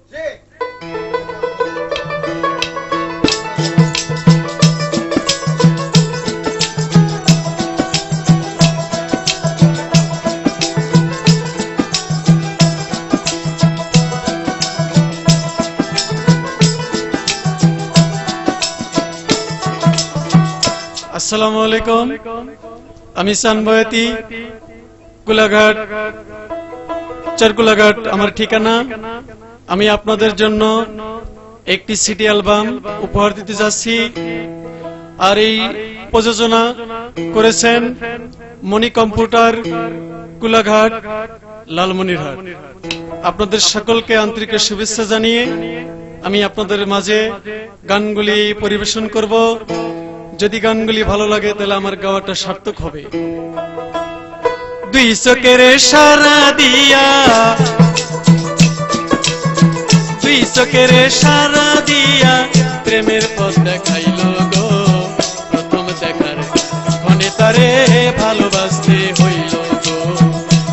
আসসালামু আলাইকুম। আমি সানবয়াতি, কুলাঘাট, চারকুলাঘাট আমার ঠিকানা। আমি আপনাদের জন্য একটি সিডি অ্যালবাম উপহার দিতে যাচ্ছি। আর এই প্রযোজনা করেছেন মনি কম্পিউটার, কুলাঘাট, লালমনিরহাট। আপনাদের সকলকে আন্তরিক শুভেচ্ছা জানিয়ে আমি আপনাদের মাঝে গানগুলি পরিবেশন করব। যদি গানগুলি ভালো লাগে তাহলে আমার গাওয়াটা সার্থক হবে। দুই চোখের সারা দিয়া, দুই চোখের সারা দিয়া প্রেমের পথ দেখাইল গো। প্রথম দেখার ক্ষণে তারে ভালোবাসতে হইল গো।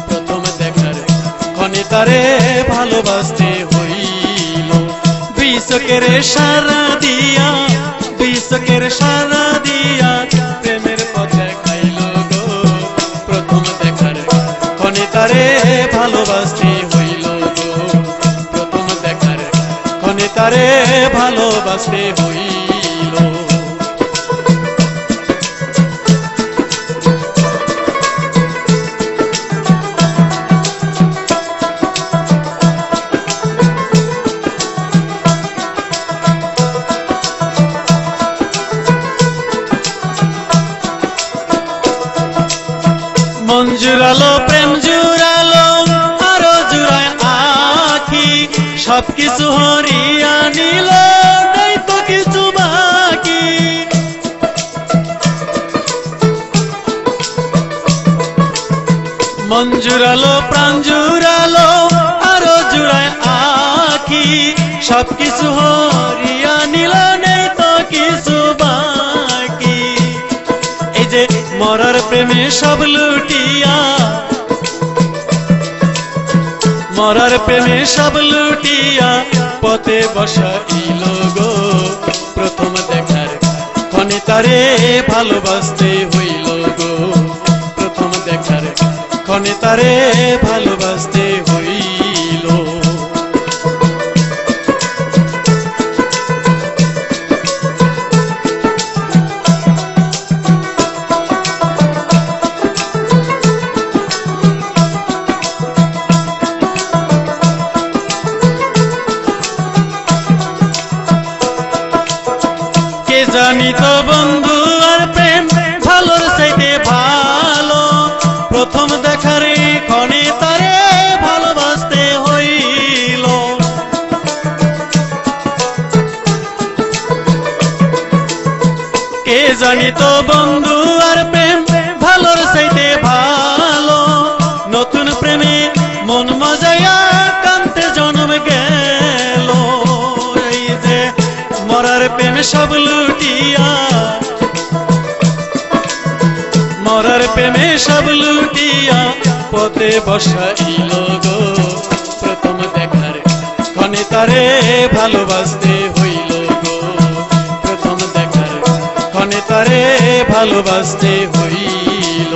প্রথম দেখার ক্ষণে তারে ভালোবাসতে হইল। দুই চোখের সারা দিয়া, দুই চোখের সারা দিয়া প্রেমের পথ দেখাইল গো। প্রথম দেখার ক্ষণে তারে ভালোবাসতে হইল গো। প্রথম দেখার ক্ষণে তারে ভালোবাসতে হইল। মন জুড়ালো, প্রেম জুড়ালো, আরো জুড়ায় আখি। সবকিছু হরিয়া নিল, নেই তো কিছু বাকি। মন জুড়ালো, প্রাণ জুড়ালো, আরো জুড়ায় আখি। সবকিছু হরিয়া নিল, নেই তো কিছু বাকি। এই যে মরার প্রেমে সব লুটিয়া, মরার প্রেমে সব লুটিয়া পথে বসাইল গো। প্রথম দেখার ক্ষণে তারে ভালোবাসতে হইল গো। প্রথম দেখার ক্ষণে তারে ভালোবাসতে হইল। জানি তো বন্ধু আর প্রেম ভালোর চাইতে ভালো। প্রথম দেখারে ক্ষণে তারে ভালোবাসতে হইল। কে জানি তো বন্ধু আর প্রেম ভালোর চাইতে ভালো। নতুন প্রেমে মন মজাইয়া কান্তে জন্ম গেল। এই যে মরার প্রেমে সব লুটিয়া, মরার প্রেমে সব লুটিয়া পথে বসাইল গো। প্রথম দেখার ক্ষণে তারে ভালোবাসতে হইল গো। প্রথম দেখার ক্ষণে তারে ভালোবাসতে হইল।